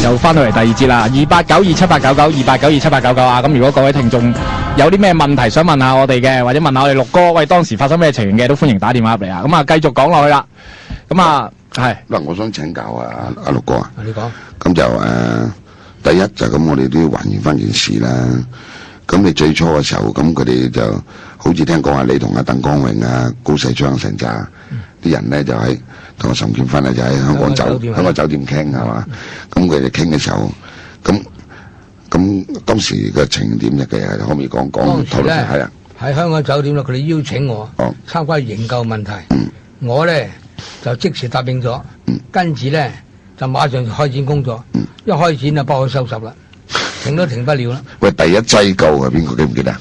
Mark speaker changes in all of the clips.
Speaker 1: 又翻到嚟第二節啦，28927899，28927899啊！咁如果各位聽眾有啲咩問題想問下我哋嘅，或者問下我哋陸哥，喂當時發生咩情形嘅，都歡迎打電話入嚟啊！咁啊，繼續講落去啦。咁啊，係
Speaker 2: 嗱，我想請教阿陸哥啊，
Speaker 1: 你講。
Speaker 2: 咁就第一就咁，我哋都要還原翻件事啦。咁你最初嘅時候，咁佢哋就好似聽講話，你同阿鄧光榮啊、高世昌成扎啲人咧，就喺同阿岑建勳啊，就喺香港酒店傾係嘛？咁佢哋傾嘅時候，咁當時嘅情點嘅可唔可以講討論下？係啊，
Speaker 3: 喺香港酒店咧，佢哋邀請我參加營救問題，我咧就即時答應咗，跟住咧就馬上開展工作，一開展就不可收拾啦。停都停不了啦！
Speaker 2: 喂，第一劑救係邊個記唔記得？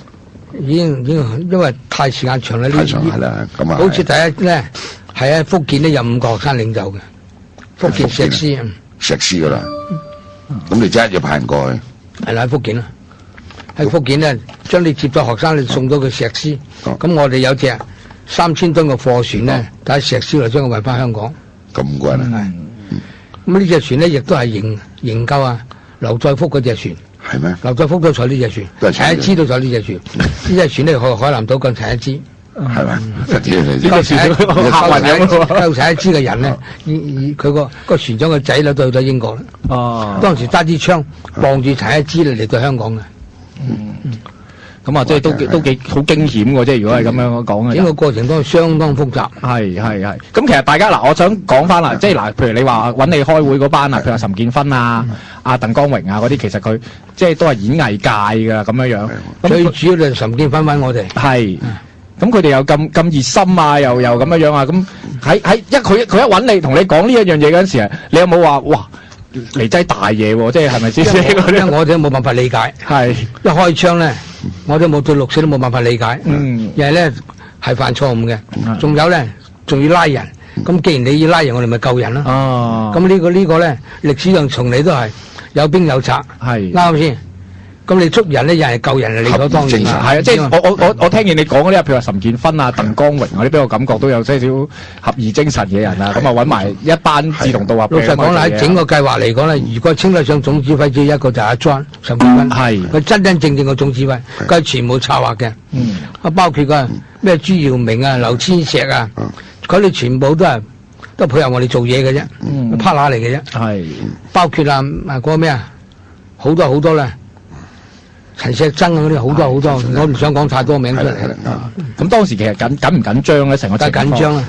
Speaker 3: 已經，因為太時間長啦。
Speaker 2: 太長係啦，咁啊。
Speaker 3: 好似第一咧，係喺福建咧有5個學生領袖嘅，福建石獅。
Speaker 2: 石獅噶啦，咁你即刻要派人過去。
Speaker 3: 係啦，喺福建啦，喺福建咧，將你接咗學生，你送到個石獅。咁我哋有隻3000噸嘅貨船咧，就喺石獅嚟將佢運翻香港。
Speaker 2: 咁貴啊！
Speaker 3: 咁呢隻船咧，亦都係營救啊劉載福嗰隻船。
Speaker 2: 係咩？
Speaker 3: 劉載福都坐呢隻船，陳一之都坐呢隻船。呢隻船咧去海南島救陳一之，
Speaker 2: 係咪？
Speaker 3: 呢個船救陳一之嘅人咧，佢個船長個仔咧都去咗英國啦。哦，當時揸支槍傍住陳一之嚟到香港嘅。
Speaker 1: 咁啊，即係都幾好驚險喎！即係如果係咁樣講嘅，
Speaker 3: 整個過程都相當複雜。
Speaker 1: 係。咁其實大家嗱，我想講翻啦，即係嗱，譬如你話揾你開會嗰班啊，譬如話岑建勳啊、阿鄧光榮啊嗰啲，其實佢即係都係演藝界㗎咁樣樣。
Speaker 3: 最主要就係岑建勳揾我哋。係。
Speaker 1: 咁佢哋又咁熱心啊，又咁樣樣啊，咁喺佢一揾你同你講呢一樣嘢嗰陣時啊，你有冇話哇嚟劑大嘢喎？即係係咪先？
Speaker 3: 因為我哋都冇辦法理解。係。一開槍咧。我都冇對六四都冇辦法理解，因為咧係犯錯誤嘅，仲有咧仲要拉人，咁既然你要拉人，我哋咪救人咯。哦，咁呢個咧歷史上從嚟都係有兵有策，係啱先。咁你捉人咧又係救人，係理所當然。係
Speaker 1: 啊，即係我聽見你講嗰啲，譬如話岑建勳啊、鄧光榮嗰啲，俾我感覺都有些少合義精神嘅人啊，咁啊揾埋一班志同道合嘅。
Speaker 3: 老實講啦，喺整個計劃嚟講咧，如果稱得上總指揮，只有一個就係阿 John 岑建勳，係佢真正嘅總指揮，佢係全部策劃嘅。啊，包括個咩朱耀明啊、劉千石啊，佢哋全部都配合我哋做嘢嘅啫，partner 嚟嘅啫。係，包括嗰個咩啊，好多咧。陳錫曾嗰啲好多，我唔想講太多名出嚟。
Speaker 1: 咁當時其實緊唔緊張咧？成個情況緊
Speaker 3: 張啦，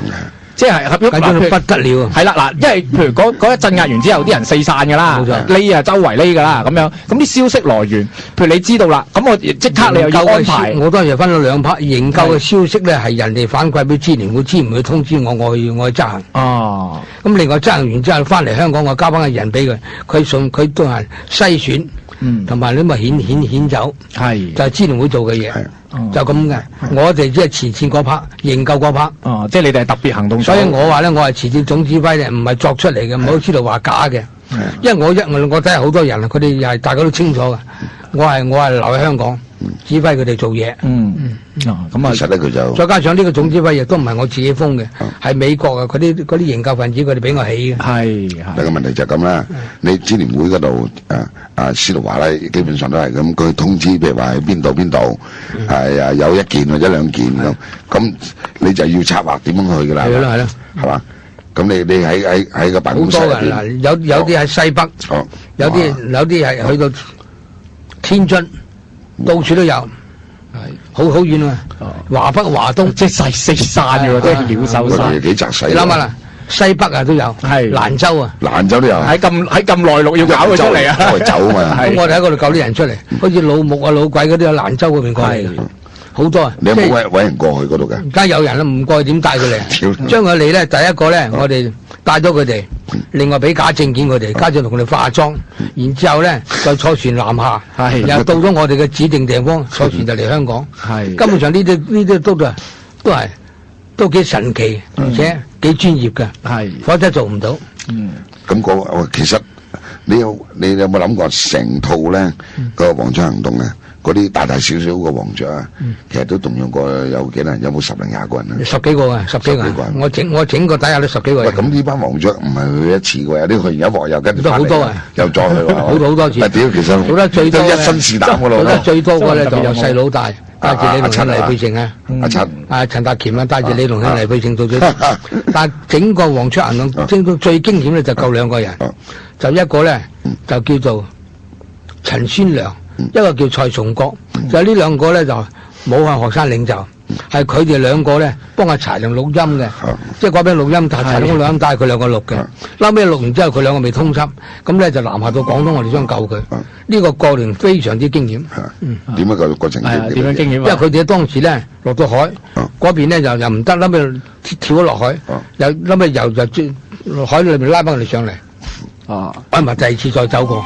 Speaker 1: 即係緊張到不得了。係啦，嗱，因為譬如嗰一鎮壓完之後，啲人四散㗎啦，匿啊周圍匿㗎啦，咁樣。咁啲消息來源，譬如你知道啦，咁我即刻你又要安排。
Speaker 3: 我當時分咗2 part，營救嘅消息咧係人哋反饋俾支聯會，支聯會通知我去執行。哦。咁另外執行完之後翻嚟香港，我交翻個人俾佢，佢都係篩選。同埋你咪遣走，係就係支聯會做嘅嘢，就咁嘅。我哋即係前線嗰 part，營救嗰 part。
Speaker 1: 哦，即係你哋係特別行動。
Speaker 3: 所以我話咧，我係前線總指揮咧，唔係作出嚟嘅，唔好知道話假嘅。因為我睇下好多人啊，佢哋又係大家都清楚嘅。我係留喺香港指揮佢哋做嘢。
Speaker 2: 咁啊，其實咧佢就
Speaker 3: 再加上呢個總指揮亦都唔係我自己封嘅，係美國啊嗰啲營救分子佢哋俾我起嘅。係。
Speaker 2: 但係個問題就係咁啦，你支聯會嗰度司徒華咧，基本上都係咁，佢通知譬如話喺邊度，係有1件或者2件咁你就要策劃點樣去㗎啦。係啦，係嘛？咁你喺個辦公室入邊。好多㗎，
Speaker 3: 有啲喺西北，有啲係去到天津，到處都有。好遠啊！華北、華東，
Speaker 1: 即係四散嘅喎，都係鳥獸散。
Speaker 2: 幾窄細。
Speaker 3: 你諗下啦，西北啊都有，係蘭州啊，
Speaker 2: 蘭州都有。
Speaker 1: 喺咁內陸要搞佢出嚟啊！
Speaker 2: 走啊嘛。
Speaker 3: 咁我哋喺嗰度救啲人出嚟，好似老木啊、老鬼嗰啲喺蘭州嗰邊過嚟，好多啊。
Speaker 2: 你有冇揾人過去嗰度嘅？
Speaker 3: 而家有人啦，唔過去點帶佢嚟？將佢嚟咧，第一個咧，我哋帶咗佢哋，另外俾假證件佢哋，加上同佢哋化妝，然之後咧就坐船南下，又到咗我哋嘅指定地方，坐船就嚟香港。係根本上呢啲都幾神奇，而且幾專業嘅。係，否則做唔到。
Speaker 2: 咁其實你有冇諗過成套咧個黃雀行動咧？嗰啲大大小小嘅黃雀啊，其實都動用過有幾多人？有冇10零20個人啊？
Speaker 3: 十幾個啊，十幾個人。我整個底下都10幾個人。
Speaker 2: 咁呢班黃雀唔係去一次嘅，有啲去完一鑊又跟住
Speaker 3: 都好多啊，
Speaker 2: 又再去
Speaker 3: 好多次。
Speaker 2: 屌，其實
Speaker 3: 好得最多
Speaker 2: 一身是膽嘅咯。
Speaker 3: 好得最多嘅咧就由細佬帶住李龍興、黎佩城啊，陳達乾啊，帶住李龍興、黎佩城到最多。但係整個黃雀行動整到最驚險咧就夠2個人，就一個咧就叫做陳宣良，一個叫蔡松國。就呢2個咧就武漢學生領袖，係佢哋2個咧幫阿柴亮錄音嘅，即係嗰邊錄音，但係柴亮錄音帶佢2個錄嘅。後尾錄完之後，佢2個未通緝，咁咧就南下到廣東，我哋想救佢。呢個過程非常之驚險。
Speaker 2: 點樣個過程？
Speaker 1: 點樣驚險？因
Speaker 3: 為佢哋當時咧落到海嗰邊咧又唔得，後尾跳咗落海，又後尾又海裏面拉翻佢哋上嚟。揾埋第2次再走過。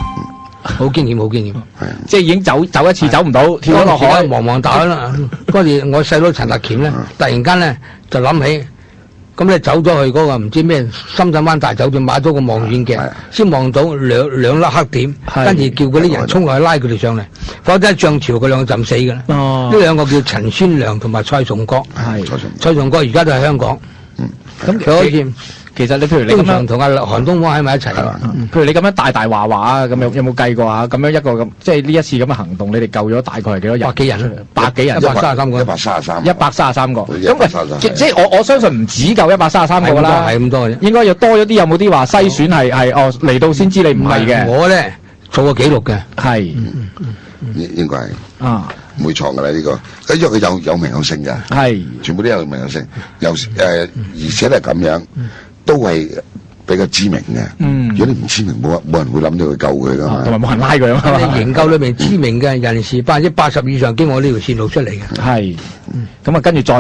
Speaker 3: 好驚險，好驚險，
Speaker 1: 即係已經走一次走唔到，跳咗落海，
Speaker 3: 茫茫大海啦。嗰時我細佬陳達乾咧，突然間咧就諗起，咁咧走咗去嗰個唔知咩深圳灣大酒店買咗個望遠鏡，先望到兩粒黑點，跟住叫嗰啲人衝落去拉佢哋上嚟，否則漲潮佢2個浸死㗎啦。呢2個叫陳宣良同埋蔡松國，蔡松國而家都喺香港。咁佢好似。
Speaker 1: 其實你譬如你咁樣
Speaker 3: 同阿韓東方喺埋一齊，
Speaker 1: 譬如你咁樣大話啊，咁有冇計過啊？咁樣一個咁，即係呢一次咁嘅行動，你哋救咗大概係幾多人？
Speaker 3: 百幾人
Speaker 1: ，133個
Speaker 2: ，133個。
Speaker 1: 咁即係我相信唔止夠133個啦，
Speaker 3: 係咁多嘅，
Speaker 1: 應該要多咗啲。有冇啲話篩選係嚟到先知你唔係嘅？
Speaker 3: 我咧做過記錄嘅，
Speaker 1: 係
Speaker 2: 應該係唔會錯㗎啦呢個，因為佢有名有姓㗎，係全部都有名有姓，而且係咁樣。都係比較知名嘅，如果你唔知名，冇人會諗到去救佢噶嘛，
Speaker 1: 同埋冇人拉佢啊嘛。
Speaker 3: 你營救裏面知名嘅人士80%以上經過呢條線路出嚟嘅，
Speaker 1: 係咁啊，跟住再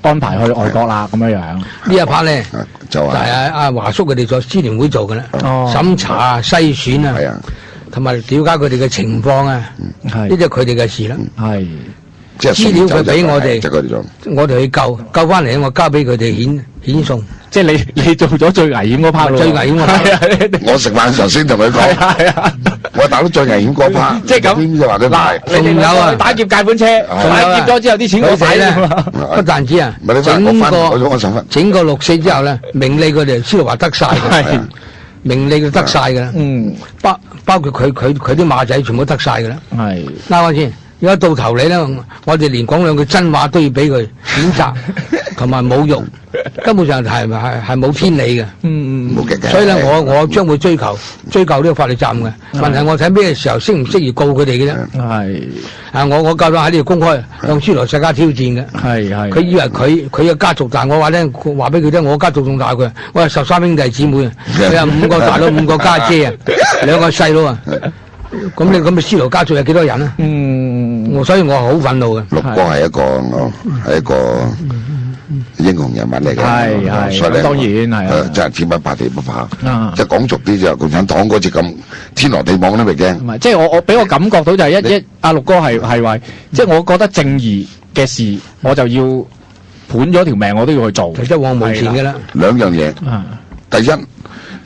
Speaker 1: 安排去外國啦，咁樣樣。呢
Speaker 3: 一 part 咧就係阿華叔佢哋做支聯會做嘅啦，審查啊、篩選啊，同埋了解佢哋嘅情況啊，呢啲係佢哋嘅事啦。係資料佢俾我哋，我哋去救翻嚟，我交俾佢哋遣送。
Speaker 1: 即係你做咗最危險嗰 part 咯，
Speaker 3: 最危險嗰 part。
Speaker 2: 我食飯嘅時候先同佢講，我打到最危險嗰 part。
Speaker 1: 即係咁，
Speaker 2: 邊就話佢賣。
Speaker 3: 仲有啊，
Speaker 1: 打劫解本車，打劫咗之後啲錢我使咧，
Speaker 3: 不但止啊，整個6四之後咧，名利佢哋司徒華得晒嘅，名利佢得晒嘅啦。包括佢啲馬仔全部得晒嘅啦。係啱啱先？而家到頭嚟咧，我哋連講2句真話都要俾佢譴責同埋侮辱。根本上係冇天理嘅，
Speaker 2: 冇嘅。
Speaker 3: 所以咧，我將會追究呢個法律責任嘅。問題我睇咩時候適唔適宜告佢哋嘅啫。係我夠膽喺呢度公開向司徒世家挑戰嘅。係佢以為佢嘅家族大，我話咧話俾佢聽，我家族仲大佢。我係13兄弟姊妹，佢有5個大佬，5個家姐啊，2個細佬啊。咁你咁司徒家族有幾多人啊？所以我好憤怒嘅。
Speaker 2: 陸哥係一個英雄人物嚟嘅，所以咧當然係真係天不怕地不怕，即係講俗啲就共產黨嗰隻咁天羅地網都未驚。
Speaker 1: 即係我俾我感覺到就係阿陸哥係話，即係我覺得正義嘅事，我就要盤咗條命，我都要去做，
Speaker 3: 即係往無前嘅啦。
Speaker 2: 2樣嘢，第一，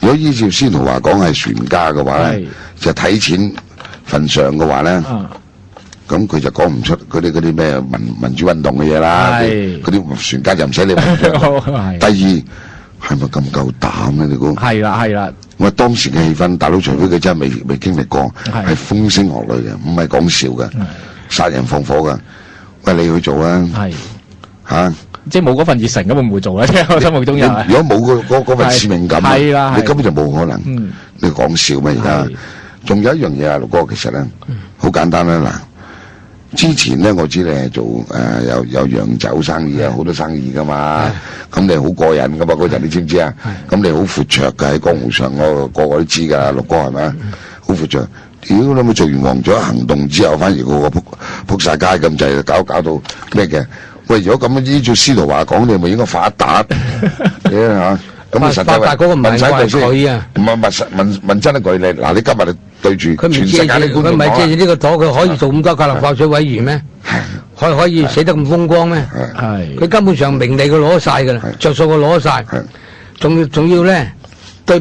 Speaker 2: 如果依照司徒華講係船家嘅話咧，就睇錢份上嘅話咧。咁佢就講唔出嗰啲咩民主運動嘅嘢啦，嗰啲船家就唔使你問。第二係咪咁夠膽咧？你估？係啦。我當時嘅氣氛，大佬除非佢真係未經歷過，係風聲鶴唳嘅，唔係講笑嘅，殺人放火嘅。喂，你去做啊？嚇！即係冇嗰份熱誠，咁會唔會做咧？即係我心目中有。如果冇嗰份使命感，你根本就冇可能。你講笑咩？而家仲有一樣嘢啊，陸哥，其實咧好簡單啦嗱。之前咧，我知你係做有洋酒生意啊，好多生意噶嘛。咁你好過癮噶嘛？嗰陣你知唔知啊？咁你好闊綽噶喺江湖上，個個都知噶，陸哥係咪啊？好闊綽。屌你冇做完黃雀行動之後，反而個個撲晒街咁滯，搞到咩嘅？喂，如果咁依照司徒華講，你咪應該發達嚇。咁啊，實際話問晒佢啊，唔係問真一句你嗱，你今日你對住全世界啲觀眾講，佢唔係借住呢個朵，佢可以做咁多格林化水委員咩？可以寫得咁風光咩？係佢根本上名利佢攞晒㗎啦，着數佢攞晒，仲要咧對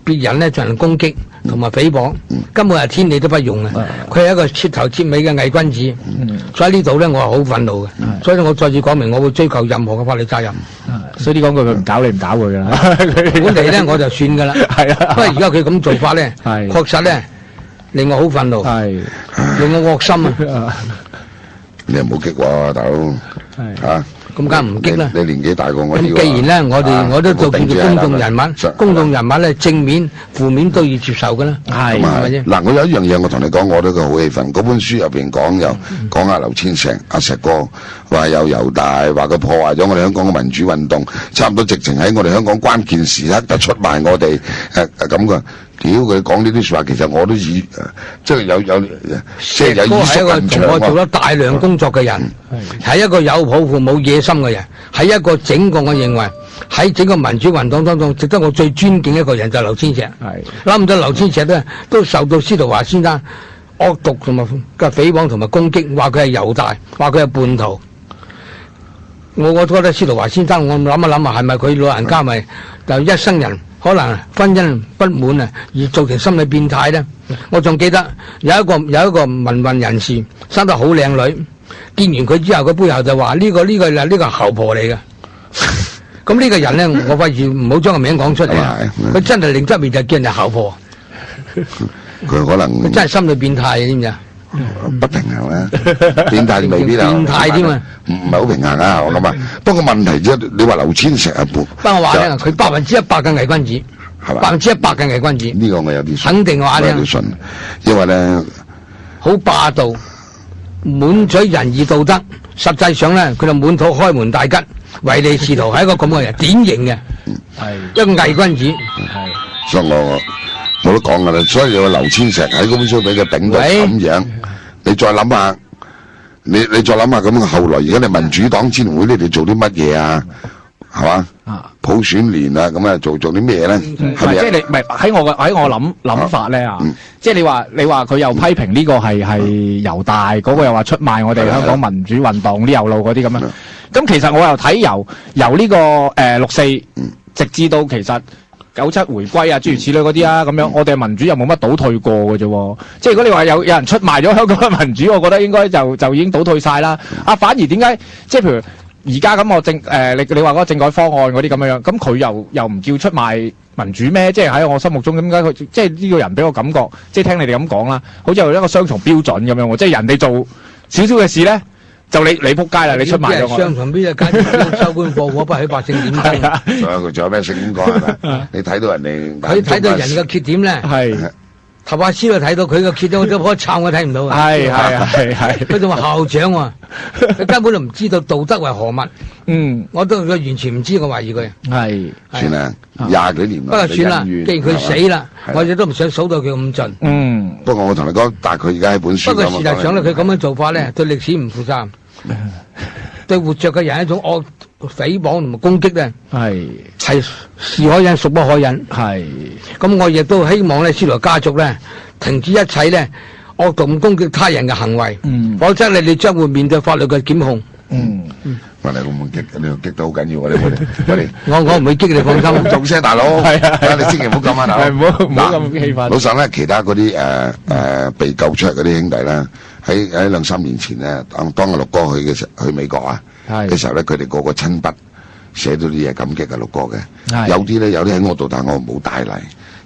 Speaker 2: 別人咧進行攻擊，
Speaker 3: 同埋誹謗，根本係天理都不容嘅。佢係一個徹頭徹尾嘅偽君子。所以呢度咧，我係好憤怒嘅。所以我再次講明，我會追究任何嘅法律責任。
Speaker 1: 所以呢講句，佢唔搞你唔搞佢㗎啦。
Speaker 3: 本嚟咧我就算㗎啦。
Speaker 1: 係啊。
Speaker 3: 不過而家佢咁做法咧，確實咧令我好憤怒，令我惡心啊！
Speaker 2: 你又冇激喎，大佬嚇。咁
Speaker 3: 梗係唔激啦！
Speaker 2: 你年紀大過我啲喎。
Speaker 3: 咁既然咧，我都做公眾人物，公眾人物咧正面、負面都要接受㗎啦。係咪啫？
Speaker 2: 嗱，我有一樣嘢我同你講，我都覺得好氣憤。嗰本書入邊講阿劉千石阿石哥話有猶大，話佢破壞咗我哋香港嘅民主運動，差唔多直情喺我哋香港關鍵時刻就出賣我哋咁嘅。屌佢講呢啲説話，其實我都即係有即係有意識緊張。
Speaker 3: 我做咗大量工作嘅人，係一個有抱負冇野心嘅人，係一個整個我認為喺整個民主運動當中值得我最尊敬一個人就係劉千石。諗唔到劉千石咧都受到司徒華先生惡毒同埋嘅誹謗同埋攻擊，話佢係猶大，話佢係叛徒。我覺得司徒華先生，我諗一諗啊，係咪佢老人家咪就一生人？可能婚姻不滿啊，而造成心理變態咧。我仲記得有一個民運人士，生得好靚女，見完佢之後，佢背後就話呢個姣婆嚟嘅。咁呢個人咧，我費事唔好將個名講出嚟。佢真係另側面就叫人哋姣婆。
Speaker 2: 佢可能
Speaker 3: 佢真係心理變態，知唔知啊？
Speaker 2: 不平衡啦，變態未必啊，
Speaker 3: 變態添啊，
Speaker 2: 唔係好平衡啊，我諗啊。不過問題啫，你話劉千石啊，不過
Speaker 3: 我話咧，佢100%嘅偽君子，係嘛？100%嘅偽君子。
Speaker 2: 呢個我有啲信，
Speaker 3: 肯定話咧，
Speaker 2: 有啲信，因為咧
Speaker 3: 好霸道，滿嘴仁義道德，實際上咧佢就滿肚開門大吉，唯利是圖，係一個咁嘅人，典型嘅，係一個偽君子。
Speaker 2: 係，所以我冇得講噶啦。所以有劉千石喺嗰本書俾佢頂到咁樣。你再諗下，你再諗下咁後來而家你民主黨支聯會你哋做啲乜嘢啊？係嘛？普選聯啊，咁啊做啲咩咧？係咪？
Speaker 1: 即係你唔係喺我諗法咧啊！即係你話佢又批評呢個係猶大，嗰個又話出賣我哋香港民主運動啲右路嗰啲咁樣。咁其實我又睇由呢個64，直至到其實97回歸啊，諸如此類嗰啲啊，咁樣我哋民主又冇乜倒退過嘅啫。即係如果你話有人出賣咗香港嘅民主，我覺得應該就已經倒退晒啦。反而點解即係譬如而家咁你話嗰個政改方案嗰啲咁樣，咁佢又唔叫出賣民主咩？即係喺我心目中點解佢即係呢個人俾我感覺，即係聽你哋咁講啦，好似有一個雙重標準咁樣喎。即係人哋做少少嘅事咧，就你撲街啦！你出賣咗我。雙
Speaker 3: 重標準，簡直收官貨，我不許百姓點睇。
Speaker 2: 佢仲有咩性點講係咪？你睇到人哋，
Speaker 3: 佢睇到人嘅缺點咧。係。頭髮師都睇到佢嘅缺點，我都可撐我睇唔到啊！係，佢仲話校長喎，佢根本就唔知道道德為何物。我都完全唔知，我懷疑佢。係，
Speaker 2: 算啦，20幾年啦。
Speaker 3: 不過算啦，既然佢死啦，我哋都唔想數到佢咁盡。
Speaker 2: 不過我同你講，但係佢而家喺本書。
Speaker 3: 不過事實上咧，佢咁樣做法咧，對歷史唔負責任，對活着嘅人一種誹謗同埋攻擊咧，係是可忍，孰不可忍。係，咁我亦都希望咧，司徒家族咧停止一切咧惡毒攻擊他人嘅行為，否則你哋將會面對法律嘅檢控。
Speaker 2: 喂，你會唔會激？你又激到好緊要啊！
Speaker 3: 我唔會激你，放心。
Speaker 2: 做聲大佬，你千祈唔好咁啊，大佬。
Speaker 1: 唔好咁氣憤。
Speaker 2: 老實咧，其他嗰啲被救出嚟嗰啲兄弟咧，喺2-3年前咧，當阿陸哥去美國啊嘅時候咧，佢哋個個親筆寫到啲嘢感激阿陸哥嘅。有啲喺我度，但係我冇帶嚟。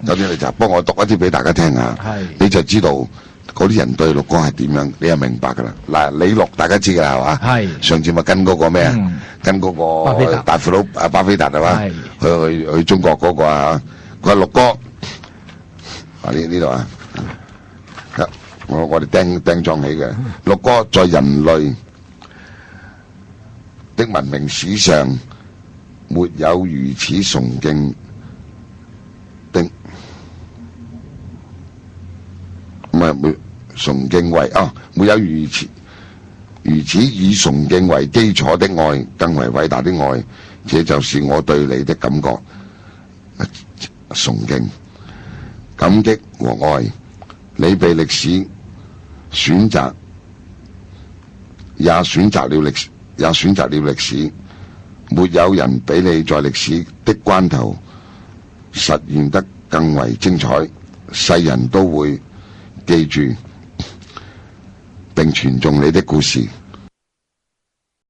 Speaker 2: 有啲你就幫我讀一啲俾大家聽下，你就知道嗰啲人對陸哥係點樣，你就明白噶啦。嗱，李錄大家知噶啦，係嘛？係。上次咪跟嗰個咩啊？跟嗰個大富佬巴菲特係嘛？去中國嗰個啊，佢話陸哥啊呢度啊，我哋釘裝起嘅。陸哥在人類的文明史上，沒有如此崇敬的，唔係崇敬為沒有如此以崇敬為基礎的愛，更為偉大的愛，這就是我對你的感覺，崇敬、感激和愛。你被歷史選擇，也選擇了歷史。沒有人比你在歷史的關頭實現得更為精彩。世人都會記住並傳頌你的故事。